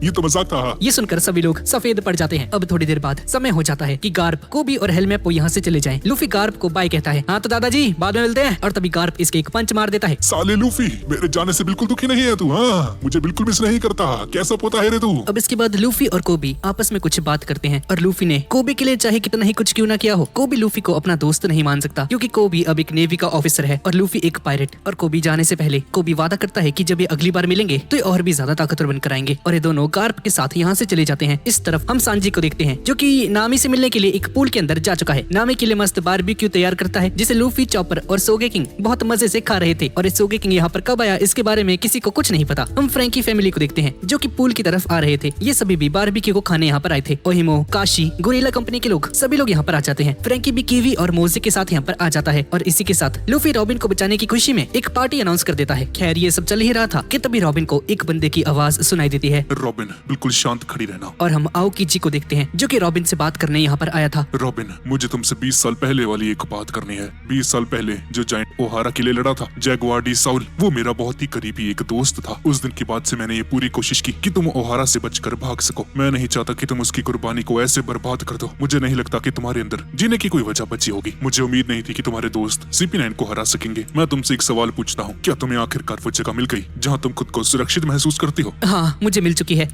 ये तो मजाक था। ये सुनकर सभी लोग सफेद पड़ जाते हैं। अब थोड़ी देर बाद समय हो जाता है कि गार्प, कोबी और हेलमेप यहाँ से चले जाएं। लूफी गार्प को बाय कहता है। हाँ तो दादाजी बाद में मिलते हैं। और तभी गार्प इसके एक पंच मार देता है। साले लूफी, मेरे जाने से बिल्कुल दुखी नहीं है तू। हाँ, मुझे बिल्कुल मिस नहीं करता। कैसा पोता है रे तू। अब इसके बाद लूफी और कोबी आपस में कुछ बात करते हैं और लूफी ने कोबी के लिए चाहे कितना ही कुछ क्यों ना किया हो, कोबी लूफी को अपना दोस्त नहीं मान सकता, क्योंकि कोबी अब एक नेवी का ऑफिसर है और लूफी एक पायरेट। और कोबी जाने से पहले कोबी वादा करता है कि जब ये अगली बार मिलेंगे तो ये और भी ज्यादा ताकतवर बनकर आएंगे। और ये दोनों गार्प के साथ यहाँ से चले जाते हैं। इस तरफ हम सांजी को देखते हैं जो कि नामी से मिलने के लिए एक पूल के अंदर जा चुका है। नामी के लिए मस्त बारबेक्यू तैयार करता है, जिसे लूफी, चॉपर और सोगेकिंग बहुत मजे से खा रहे थे। और सोगेकिंग यहाँ पर कब आया इसके बारे में किसी को कुछ नहीं पता। हम फ्रैंकी फैमिली को देखते हैं जो कि पूल की तरफ आ रहे थे। ये सभी भी बारबेक्यू को खाने यहाँ पर आए थे। ओहिमो, काशी, गोरिल्ला कंपनी के लोग सभी लोग यहाँ पर आ जाते हैं। फ्रैंकी भी कीवी और मोजे के साथ यहाँ पर आ जाता है। और इसी के साथ लूफी रॉबिन को बचाने की खुशी में एक पार्टी अनाउंस कर देता है। खैर ये सब चल ही रहा था कि तभी रॉबिन को एक बंदे की आवाज सुनाई देती है। रॉबिन बिल्कुल शांत खड़ी रहना। और हम आओकीची को देखते हैं जो कि रॉबिन से बात करने यहाँ पर आया था। रॉबिन, मुझे तुमसे 20 साल पहले वाली एक बात करनी है। 20 साल पहले जो जायंट ओहारा के लिए लड़ा था, जैगुआर डी साउल, वो मेरा बहुत ही करीबी एक दोस्त था। उस दिन के बाद से मैंने ये पूरी कोशिश की कि तुम ओहारा से बचकर भाग सको। मैं नहीं चाहता कि तुम उसकी कुर्बानी को ऐसे बर्बाद कर दो। मुझे नहीं लगता कि तुम्हारे अंदर जीने की कोई वजह बची होगी। मुझे उम्मीद नहीं थी कि तुम्हारे दोस्त CP9 को हरा सकेंगे। मैं तुमसे एक सवाल पूछता हूँ, क्या तुम्हें आखिरकार वो जगह मिल गई जहाँ तुम खुद को सुरक्षित महसूस करती हो? हाँ, मुझे मिल चुकी है।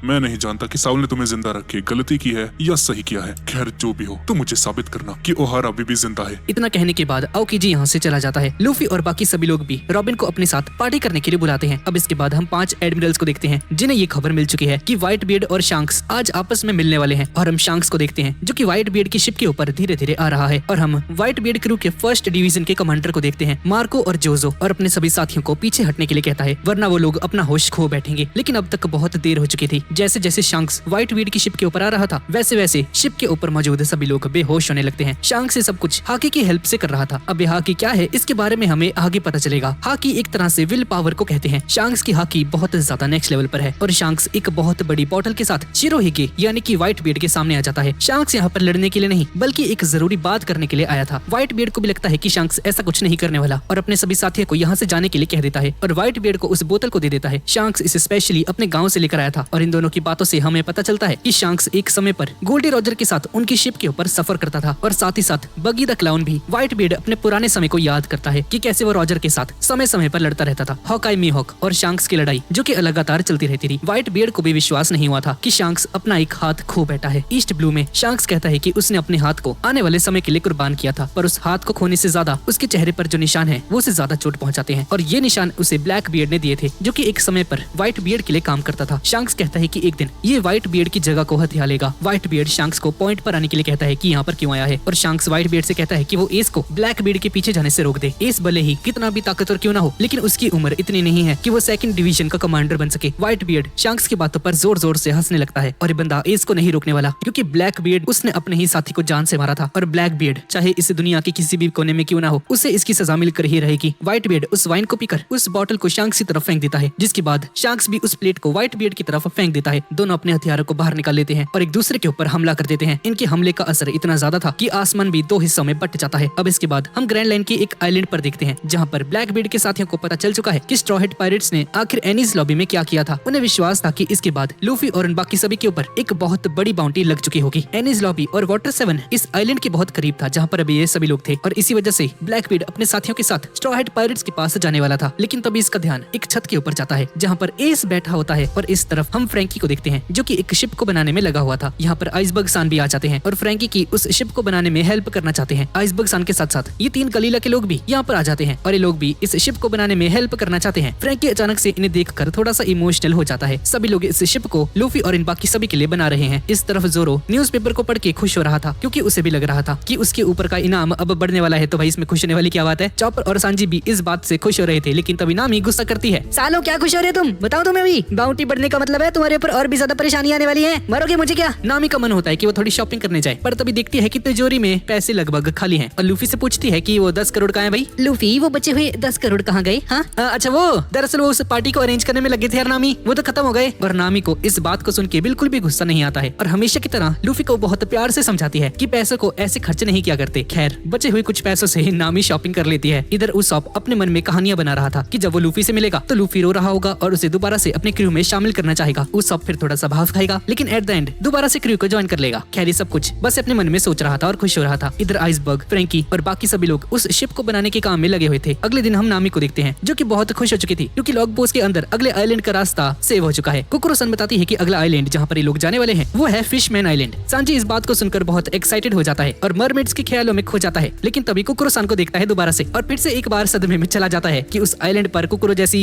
मैं नहीं जानता कि साउल ने तुम्हें जिंदा रख के गलती की है या सही किया है। खैर जो भी हो, तुम मुझे साबित करना कि ओहारा अभी भी जिंदा है। इतना कहने के बाद आओकीजी यहाँ से चला जाता है। लूफी और बाकी सभी लोग भी रॉबिन को अपने साथ पार्टी करने के लिए बुलाते हैं। अब इसके बाद हम 5 एडमिरल्स को देखते हैं जिन्हें ये खबर मिल चुकी है कि व्हाइट बियर्ड और शांक्स आज आपस में मिलने वाले हैं। और हम शांक्स को देखते हैं जो कि व्हाइट बियर्ड की शिप के ऊपर धीरे धीरे आ रहा है। और हम व्हाइट बियर्ड क्रू के 1st डिवीजन के कमांडर को देखते हैं, मार्को और जोजो, और अपने सभी साथियों को पीछे हटने के लिए कहता है वरना वो लोग अपना होश खो बैठेंगे। लेकिन अब तक बहुत देर हो चुकी थी। जैसे जैसे शांक्स व्हाइट बियर्ड की शिप के ऊपर आ रहा था, वैसे वैसे शिप के ऊपर मौजूद सभी लोग बेहोश होने लगते हैं। शांक्स से सब कुछ हाकी की हेल्प से कर रहा था। अब ये हाकी क्या है इसके बारे में हमें आगे पता चलेगा। हाकी एक तरह से विल पावर को कहते हैं। शांक्स की हाकी बहुत ज्यादा नेक्स्ट लेवल पर है और शांक्स एक बहुत बड़ी बॉटल के साथ शिरोहिगे यानी कि व्हाइट बियर्ड के सामने आ जाता है। शांक्स यहाँ पर लड़ने के लिए नहीं बल्कि एक जरूरी बात करने के लिए आया था। व्हाइट बियर्ड को भी लगता है कि शांक्स ऐसा कुछ नहीं करने वाला और अपने सभी साथियों को यहाँ से जाने के लिए कह देता है और व्हाइट बियर्ड को उस बोतल को दे देता है। शांक्स इसे स्पेशली अपने गाँव से लेकर आया था। और इन दोनों की बातों से हमें पता चलता है कि शांक्स एक समय पर गोल्डी रॉजर के साथ उनकी शिप के ऊपर सफर करता था। और साथ ही साथ बगी द क्लाउन भी व्हाइट बियर्ड अपने पुराने समय को याद करता है कि कैसे वो रॉजर के साथ समय समय पर लड़ता रहता था। हॉकाई मीहॉक और शांक्स की लड़ाई जो कि लगातार चलती रहती थी। व्हाइट बियर्ड को भी विश्वास नहीं हुआ था कि शांक्स अपना एक हाथ खो बैठा है। ईस्ट ब्लू में शांक्स कहता है कि उसने अपने हाथ को आने वाले समय के लिए कुर्बान किया था, पर उस हाथ को खोने से ज्यादा उसके चेहरे पर जो निशान है वो उसे ज्यादा चोट पहुंचाते हैं। और ये निशान उसे ब्लैक बियर्ड ने दिए थे जो कि एक समय पर व्हाइट बियर्ड के लिए काम करता था। शांक्स कहता है कि एक दिन ये व्हाइट बियर्ड की जगह को हथिया लेगा। व्हाइट बियर्ड शांक्स को पॉइंट पर आने के लिए कहता है कि यहाँ पर क्यों आया है। और शांक्स व्हाइट बियर्ड से कहता है कि वो एस को ब्लैक बियर्ड के पीछे जाने से रोक दे। एस भले ही कितना भी ताकतवर क्यों ना हो, लेकिन उसकी उम्र इतनी नहीं है कि वो 2nd डिवीजन का कमांडर बन सके। व्हाइट बियर्ड शांक्स की बातों पर जोर जोर से हंसने लगता है और ये बंदा एस को नहीं रोकने वाला, क्योंकि ब्लैक बियर्ड उसने अपने ही साथी को जान से मारा था। और ब्लैक बियर्ड चाहे इस दुनिया के किसी भी कोने में क्यों ना हो, उसे इसकी सजा मिलकर ही रहेगी। व्हाइट बियर्ड उस वाइन को पीकर उस बॉटल को शांक्स की तरफ फेंक देता है, जिसके बाद शांक्स भी उस प्लेट को व्हाइट बियर्ड की तरफ फेंक देता है। दोनों अपने हथियारों को बाहर निकाल लेते हैं और एक दूसरे के ऊपर हमला कर देते हैं। इनके हमले का असर इतना ज्यादा था कि आसमान भी 2 हिस्सों में बट जाता है। अब इसके बाद हम ग्रैंड लाइन के एक आइलैंड पर देखते हैं जहाँ पर ब्लैक बियर्ड के साथियों को पता चल चुका है कि स्ट्रॉ हैट पायरेट्स ने आखिर एनीज लॉबी में क्या किया था। उन्हें विश्वास था कि इसके बाद लूफी और उन बाकी सभी के ऊपर एक बहुत बड़ी बाउंटी लग चुकी होगी। एनीज लॉबी और वाटर 7 इस आइलैंड के बहुत करीब था जहाँ पर अभी ये सभी लोग थे और इसी वजह से ब्लैक बियर्ड अपने साथियों के साथ स्ट्रॉ हैट पायरेट्स के पास जाने वाला था। लेकिन तभी इसका ध्यान एक छत के ऊपर जाता है जहाँ पर एस बैठा होता है और इस तरफ हम फ्रैंकी को देखते हैं जो कि एक शिप को बनाने में लगा हुआ था। यहाँ पर आइसबर्ग सान भी आ जाते हैं और फ्रैंकी की उस शिप को बनाने में हेल्प करना चाहते हैं। आइसबर्ग सान के साथ साथ ये 3 कलीला के लोग भी यहाँ पर आ जाते हैं और ये लोग भी इस शिप को बनाने में हेल्प करना चाहते हैं। फ्रैंकी अचानक से इन्हें देखकर थोड़ा सा इमोशनल हो जाता है। सभी लोग इस शिप को लूफी और इन बाकी सभी के लिए बना रहे हैं। इस तरफ जोरो न्यूज़पेपर को पढ़ के खुश हो रहा था क्योंकि उसे भी लग रहा था कि उसके ऊपर का इनाम अब बढ़ने वाला है। तो भाई इसमें खुश होने वाली क्या बात है। चॉपर और सांजी भी इस बात से खुश हो रहे थे, लेकिन तभी नामी गुस्सा करती है। सालो क्या खुश हो रहे हो तुम? बताओ तुम्हें भी बाउंटी बढ़ने का मतलब है तुम्हारे ऊपर और भी ज्यादा परेशानी आने वाली है। मरोगे मुझे क्या? नामी का मन होता है कि वो थोड़ी शॉपिंग करने जाए, पर तभी देखती है कि तिजोरी में पैसे लगभग खाली हैं और लूफी से पूछती है कि वो 10 करोड़ कहाँ है भाई। लूफी वो बचे हुए 10 करोड़ कहाँ गए? हाँ अच्छा वो दरअसल वो उस पार्टी को अरेंज करने में लगे थे यार नामी, वो तो खत्म हो गए। और नामी को इस बात को सुन के बिल्कुल भी गुस्सा नहीं आता है और हमेशा की तरह लूफी को बहुत प्यार से समझाती है कि पैसों को ऐसे खर्च नहीं किया करते। खैर बचे हुए कुछ पैसों से नामी शॉपिंग कर लेती है। इधर उसॉप अपने मन में कहानियां बना रहा था कि जब वो लूफी से मिलेगा तो लूफी रो रहा होगा और उसे दोबारा से अपने क्रू में शामिल करना चाहेगा। उसॉप फिर थोड़ा सा भाव खाएगा, लेकिन एट द एंड दोबारा से क्रू को ज्वाइन कर लेगा। खैर ये सब कुछ बस अपने मन में सोच रहा था और खुश हो रहा था। इधर आइसबर्ग, फ्रैंकी और बाकी सभी लोग उस शिप को बनाने के काम में लगे हुए थे। अगले दिन हम नामी को देखते हैं जो कि बहुत खुश हो चुकी थी क्योंकि लॉग पोस्ट के अंदर अगले आइलैंड का रास्ता सेव हो चुका है। कुकुरो-सन बताती है कि अगला आइलैंड जहाँ पर ये लोग जाने वाले हैं वो है फिशमैन आइलैंड। सांजी इस बात को सुनकर बहुत एक्साइटेड हो जाता है और मरमेड्स के ख्यालों में खो जाता है, लेकिन तभी कुकुरो-सन को देखता है दोबारा से और फिर से एक बार सदमे में चला जाता है कि उस आइलैंड पर कुकुरो जैसी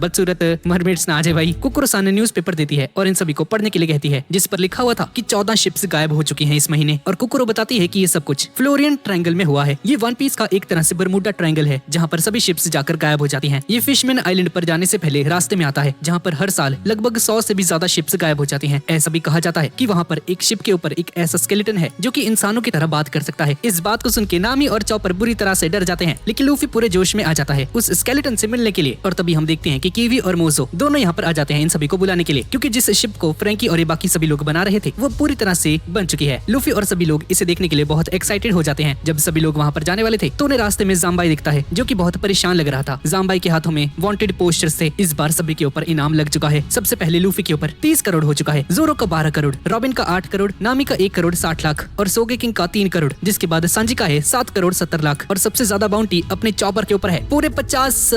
बदसूरत मरमेड्स ना आ जाए भाई। कुकुरो-सन ने न्यूज़पेपर देती है और इन सभी को पढ़ने के लिए कहती है जिस पर लिखा हुआ था कि 14 शिप्स गायब हो चुकी हैं इस महीने। और कुकुरो बताती है कि ये सब कुछ फ्लोरियन ट्रायंगल में हुआ है। ये वन पीस का एक तरह से बरमूडा ट्रायंगल है जहाँ पर सभी शिप्स जाकर गायब हो जाती हैं। ये फिशमैन आइलैंड पर जाने से पहले रास्ते में आता है जहाँ पर हर साल लगभग 100 से भी ज्यादा शिप्स गायब हो जाती हैं। ऐसा भी कहा जाता है कि वहाँ पर एक शिप के ऊपर एक ऐसा स्केलेटन है जो कि इंसानों की तरह बात कर सकता है। इस बात को सुन के नामी और चॉपर बुरी तरह से डर जाते हैं, लेकिन लूफी पूरे जोश में आ जाता है उस स्केलेटन से मिलने के लिए। और तभी हम देखते हैं कि कीवी और मोजो दोनों यहाँ पर आ जाते हैं इन सभी को बुलाने के लिए, क्योंकि जिस शिप को फ्रैंकी और ये बाकी सभी लोग बना रहे थे वो पूरी तरह से बन चुकी है। लूफी और सभी लोग इसे देखने के लिए बहुत एक्साइटेड हो जाते हैं। जब सभी लोग वहाँ पर जाने वाले थे तो उन्हें रास्ते में जाम्बाई दिखता है जो कि बहुत परेशान लग रहा था। जाम्बाई के हाथों में वांटेड पोस्टर्स थे। इस बार सभी के ऊपर इनाम लग चुका है। सबसे पहले लूफी के ऊपर 30 करोड़ हो चुका है, जोरो का 12 करोड़, रॉबिन का 8 करोड़, नामी का 1 करोड़ 60 लाख और सोगे किंग का 3 करोड़, जिसके बाद सांजी का है 7 करोड़ 70 लाख और सबसे ज्यादा बाउंटी अपने चॉपर के ऊपर है पूरे 50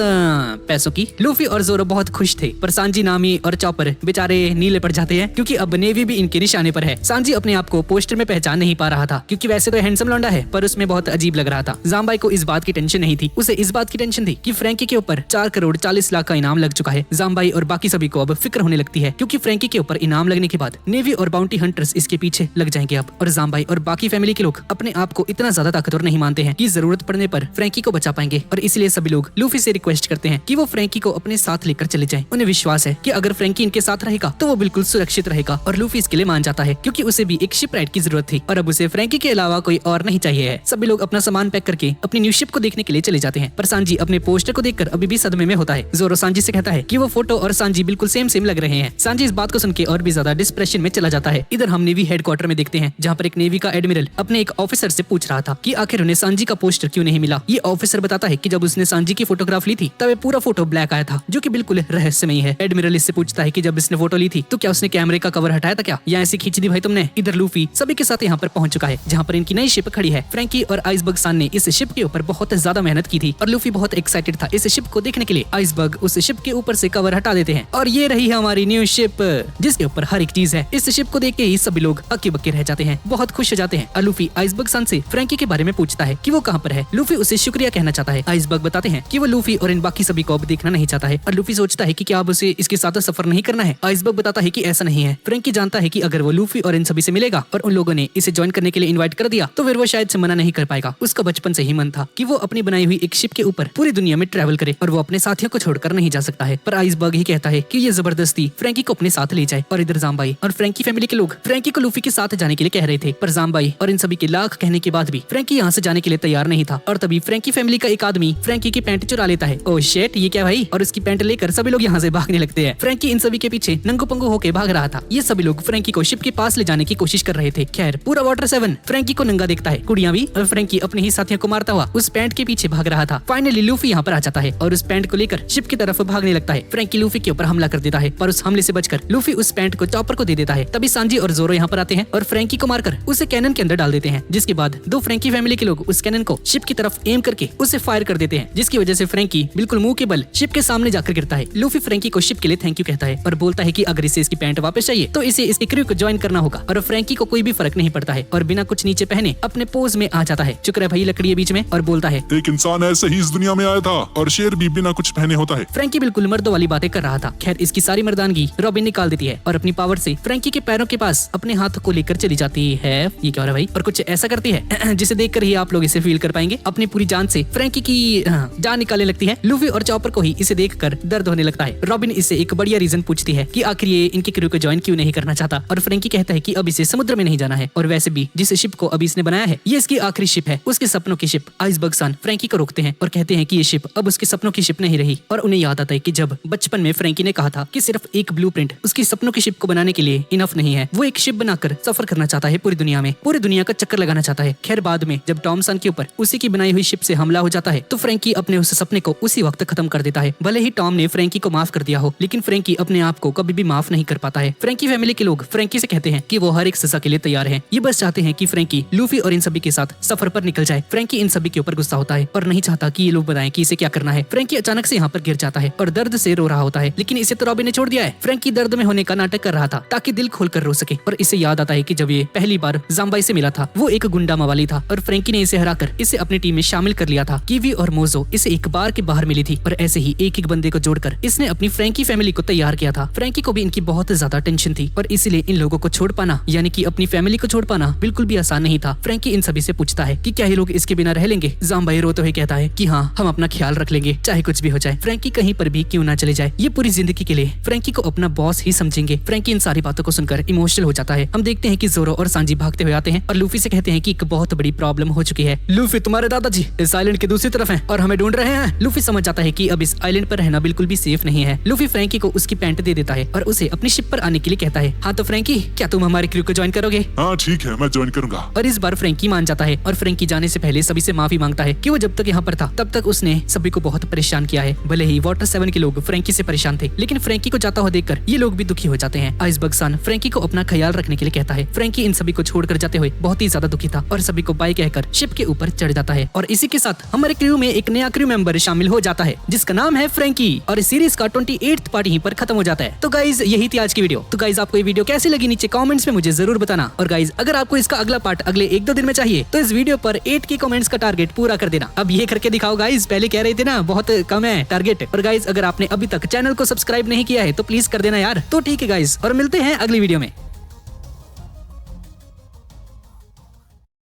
पैसों की। लूफी और जोरो बहुत खुश थे, पर सांजी, नामी और चॉपर बेचारे नीले पड़ जाते हैं क्योंकि अब नेवी भी इनके निशाने पर है। सांजी अपने आप को पोस्टर में पहचान नहीं पा रहा था क्योंकि वैसे तो हैंडसम लौंडा है पर उसमें बहुत अजीब लग रहा था। जाम्बाई को इस बात की टेंशन नहीं थी, उसे इस बात की टेंशन थी कि फ्रैंकी के ऊपर 4 करोड़ 40 लाख का इनाम लग चुका है। जाम्बाई और बाकी सभी को अब फिक्र होने लगती है क्योंकि फ्रैंकी के ऊपर इनाम लगने के बाद नेवी और बाउंटी हंटर्स इसके पीछे लग जाएंगे अब। और जाम्बाई और बाकी फैमिली के लोग अपने आप को इतना ज्यादा ताकतवर नहीं मानते हैं कि जरूरत पड़ने पर फ्रैंकी को बचा पाएंगे और इसलिए सभी लोग लूफी से रिक्वेस्ट करते हैं कि वो फ्रैंकी को अपने साथ लेकर चले जाएं। उन्हें विश्वास है कि अगर फ्रैंकी इनके साथ रहेगा तो वो बिल्कुल सुरक्षित रहेगा और लूफी इसके लिए मान जाता है क्योंकि उसे भी एक शिप राइड की जरूरत थी और अब उसे फ्रैंकी के अलावा कोई और नहीं चाहिए है। सभी लोग अपना सामान पैक करके अपनी न्यू शिप को देखने के लिए चले जाते हैं, पर सांजी अपने पोस्टर को देखकर अभी भी सदमे में होता है। जोरो सांजी से कहता है कि वो फोटो और सांजी बिल्कुल सेम लग रहे हैं। सांजी इस बात को सुन के और भी ज्यादा डिप्रेशन में चला जाता है। इधर हम नेवी हेडक्वार्टर में देखते हैं जहाँ पर एक नेवी का एडमिरल अपने एक ऑफिसर से पूछ रहा था कि आखिर उन्हें सांजी का पोस्टर क्यों नहीं मिला। ये ऑफिसर बताता है कि जब उसने सांजी की फोटोग्राफ ली थी तब पूरा फोटो ब्लैक आया था जो कि बिल्कुल रहस्यमयी है। एडमिरल इससे पूछता है कि जब इसने फोटो ली थी तो क्या उसने कैमरे का कवर हटाया था क्या, या ऐसे खींच दी भाई तुमने। इधर लूफी सभी के साथ यहाँ पर पहुंच चुका है जहाँ पर इनकी नई शिप खड़ी है। फ्रैंकी और आइसबर्ग सान ने इस शिप के ऊपर बहुत ज्यादा मेहनत की थी और लूफी बहुत एक्साइटेड था इस शिप को देखने के लिए। आइसबर्ग उस शिप के ऊपर से कवर हटा देते हैं और ये रही है हमारी न्यू शिप जिसके ऊपर हर एक चीज है। इस शिप को देख के ही सभी लोग हक्के बक्के रह जाते हैं, बहुत खुश हो जाते हैं। और लूफी आइसबर्ग सन से फ्रैंकी के बारे में पूछता है कि वो कहाँ पर है। लूफी उसे शुक्रिया कहना चाहता है। आइसबर्ग बताते हैं कि वो लूफी और इन बाकी सभी को अब देखना नहीं चाहता है और लूफी सोचता है कि क्या अब उसे इसके साथ सफर नहीं करना है। आइसबर्ग बताता है कि ऐसा नहीं है। फ्रैंकी जानता है कि अगर वो लूफी और इन सभी से मिलेगा और उन लोगों ने इसे ज्वाइन करने के लिए इन्वाइट कर दिया तो फिर वो शायद से मना नहीं कर पाएगा। उसका बचपन से ही मन था कि वो अपनी बनाई हुई एक शिप के ऊपर पूरी दुनिया में ट्रैवल करे और वो अपने साथियों को छोड़कर नहीं जा सकता है। पर आइसबर्ग ही कहता है कि ये जबरदस्ती फ्रैंकी को अपने साथ ले जाए। और इधर जाम्बाई और फ्रैंकी फैमिली के लोग फ्रैंकी को लूफी के साथ जाने के लिए कह रहे थे, पर जाम्बाई और इन सभी के लाख कहने के बाद भी फ्रैंकी यहाँ से जाने के लिए तैयार नहीं था। और तभी फ्रैंकी फैमिली का एक आदमी फ्रैंकी की पैंट चुरा लेता है। ओह शिट, ये क्या भाई, और उसकी पैंट लेकर सभी लोग यहाँ से भागने लगते हैं। फ्रैंकी इन सभी के पीछे नंगो पंगो होकर भाग रहा था। ये सभी लोग फ्रैंकी को शिप के पास ले जाने की कोशिश कर रहे थे। खैर पूरा वाटर 7 फ्रैंकी को नंगा देखता है, कुड़ियां भी, और फ्रैंकी अपने ही साथियों को मारता हुआ उस पैंट के पीछे भाग रहा था। फाइनली लूफी यहाँ पर आ जाता है और उस पैंट को लेकर शिप की तरफ भागने लगता है। फ्रैंकी लूफी के ऊपर हमला कर देता है, पर उस हमले से बचकर लूफी उस पैंट को चॉपर को दे देता है। तभी सांजी और जोरो यहाँ पर आते हैं और फ्रैंकी को मारकर उसे कैनन के अंदर डाल देते हैं, जिसके बाद दो फ्रैंकी फैमिली के लोग उस कैनन को शिप की तरफ एम करके उसे फायर कर देते हैं, जिसकी वजह से फ्रैंकी बिल्कुल मुंह के बल शिप के सामने जाकर गिरता है। लूफी फ्रैंकी को शिप के लिए थैंक यू कहता है और बोलता है कि अगर इसे इसकी पैंट वापस चाहिए तो इसे इसके क्रू को ज्वाइन करना होगा। और फ्रैंकी को कोई भी फर्क नहीं पड़ता है और बिना कुछ नीचे पहने अपने पोज में आ जाता है, चुक रहा भाई लकड़ी बीच में, और बोलता है एक इंसान ऐसे ही इस दुनिया में आया था और शेर भी बिना बिना कुछ पहने होता है। फ्रैंकी बिल्कुल मर्दों वाली बातें कर रहा था। खैर इसकी सारी मर्दानगी रॉबिन निकाल देती है और अपनी पावर से फ्रैंकी के पैरों के पास अपने हाथ को लेकर चली जाती है। ये क्या हो रहा है भाई? और कुछ ऐसा करती है जिसे देखकर ही आप लोग इसे फील कर पाएंगे। अपनी पूरी जान से फ्रैंकी की जान निकालने लगती है। लूफी और चॉपर को ही इसे देखकर दर्द होने लगता है। रॉबिन इससे एक बढ़िया रीजन पूछती है कि आखिर ये इनके क्रू को ज्वाइन क्यों नहीं करना चाहता, और फ्रैंकी कहता है कि अब इसे समुद्र में नहीं जाना है, और वैसे भी जिस शिप को अभी इसने बनाया है ये इसकी आखिरी शिप है, उसके सपनों की शिप। आइसबर्ग सन फ्रैंकी को रोकते हैं और कहते हैं कि ये शिप अब उसके सपनों की शिप नहीं रही। और उन्हें याद आता है कि जब बचपन में फ्रैंकी ने कहा था कि सिर्फ एक ब्लूप्रिंट उसकी सपनों की शिप को बनाने के लिए इनफ नहीं है। वो एक शिप बनाकर सफर करना चाहता है पूरी दुनिया में, पूरी दुनिया का चक्कर लगाना चाहता है। खैर बाद में जब टॉम सन के ऊपर उसी की बनाई हुई शिप से हमला हो जाता है तो फ्रैंकी अपने उस सपने को उसी वक्त खत्म कर देता है। भले ही टॉम ने फ्रैंकी को माफ कर दिया हो, लेकिन फ्रैंकी अपने आप को कभी भी माफ नहीं कर पाता है। फ्रैंकी फैमिली के लोग फ्रैंकी से कहते हैं कि वो हर एक सजा के लिए तैयार हैं। ये बस चाहते हैं कि फ्रैंकी लूफी और इन सभी के साथ सफर पर निकल जाए। फ्रैंकी इन सभी के ऊपर गुस्सा होता है और नहीं चाहता कि ये लोग बताएं कि इसे क्या करना है। फ्रैंकी अचानक से यहाँ पर गिर जाता है और दर्द से रो रहा होता है, लेकिन इसे तो रॉबिन ने छोड़ दिया है। फ्रैंकी दर्द में होने का नाटक कर रहा था ताकि दिल खोलकर रो सके। और इसे याद आता है कि जब ये पहली बार जाम्बाई से मिला था वो एक गुंडा मवाली था और फ्रैंकी ने इसे हराकर इसे अपनी टीम में शामिल कर लिया था। कीवी और मोजो इसे एक बार के बाहर मिली थी और ऐसे ही एक एक बंदे को जोड़कर इसने अपनी फ्रैंकी फैमिली को तैयार किया था। फ्रैंकी को भी इनकी बहुत ज्यादा टेंशन थी और इसीलिए इन लोगों को छोड़ पाना यानी कि अपनी फैमिली को छोड़ पाना बिल्कुल भी आसान नहीं था। फ्रैंकी इन सभी से पूछता है कि क्या ये लोग इसके बिना रह लेंगे। जाम्बाई रोते हुए कहता है कि हाँ, हम अपना ख्याल रख लेंगे चाहे कुछ भी हो जाए। फ्रैंकी कहीं पर भी क्यों ना चले जाए, ये पूरी जिंदगी के लिए फ्रैंकी को अपना बॉस ही समझेंगे। फ्रैंकी इन सारी बातों को सुनकर इमोशनल हो जाता है। हम देखते हैं कि जोरो और सांजी भागते हुए आते हैं और लूफी से कहते हैं कि एक बहुत बड़ी प्रॉब्लम हो चुकी है। लूफी, तुम्हारे दादाजी इस आइलैंड के दूसरी तरफ हैं और हमें ढूंढ रहे हैं। लूफी समझ जाता है कि अब इस आइलैंड पर रहना बिल्कुल भी सेफ नहीं है। लूफी फ्रैंकी को उसकी पैंट दे देता है और उसे अपनी शिप पर आने के लिए कहता है। हाँ तो फ्रैंकी, क्या तुम हमारे क्रू को ज्वाइन करोगे? हाँ ठीक है, मैं ज्वाइन करूंगा। और इस बार फ्रैंकी मान जाता है और फ्रैंकी जाने से पहले सभी से माफी मांगता है कि वो जब तक यहाँ पर था तब तक उसने सभी को बहुत परेशान किया है। भले ही वाटर 7 के लोग फ्रैंकी से परेशान थे, लेकिन फ्रैंकी को जाता हुआ देखकर ये लोग भी दुखी हो जाते हैं। आइसबर्ग सन फ्रैंकी को अपना ख्याल रखने के लिए कहता है। फ्रैंकी इन सभी को छोड़कर जाते हुए बहुत ही ज्यादा दुखी था और सभी को बाय कहकर शिप के ऊपर चढ़ जाता है। और इसी के साथ हमारे क्रू में एक नया क्रू मेंबर शामिल हो जाता है जिसका नाम है फ्रैंकी। और इस सीरीज का 28th पार्ट यहीं पर खत्म हो जाता है। तो गाइज यही थी आज की वीडियो। तो गाइज आपको ये वीडियो कैसी लगी नीचे कमेंट्स में मुझे जरूर बताना। और गाइज अगर आपको इसका अगला पार्ट अगले 1-2 दिन में चाहिए तो इस वीडियो पर 8 के कमेंट्स का टारगेट पूरा कर देना। अब ये करके दिखाओ गाइज, पहले कह रहे थे ना बहुत कम है टारगेट। और गाइज अगर आपने अभी तक चैनल को सब्सक्राइब नहीं किया है तो प्लीज कर देना यार। तो ठीक है गाइज, और मिलते हैं अगली वीडियो में।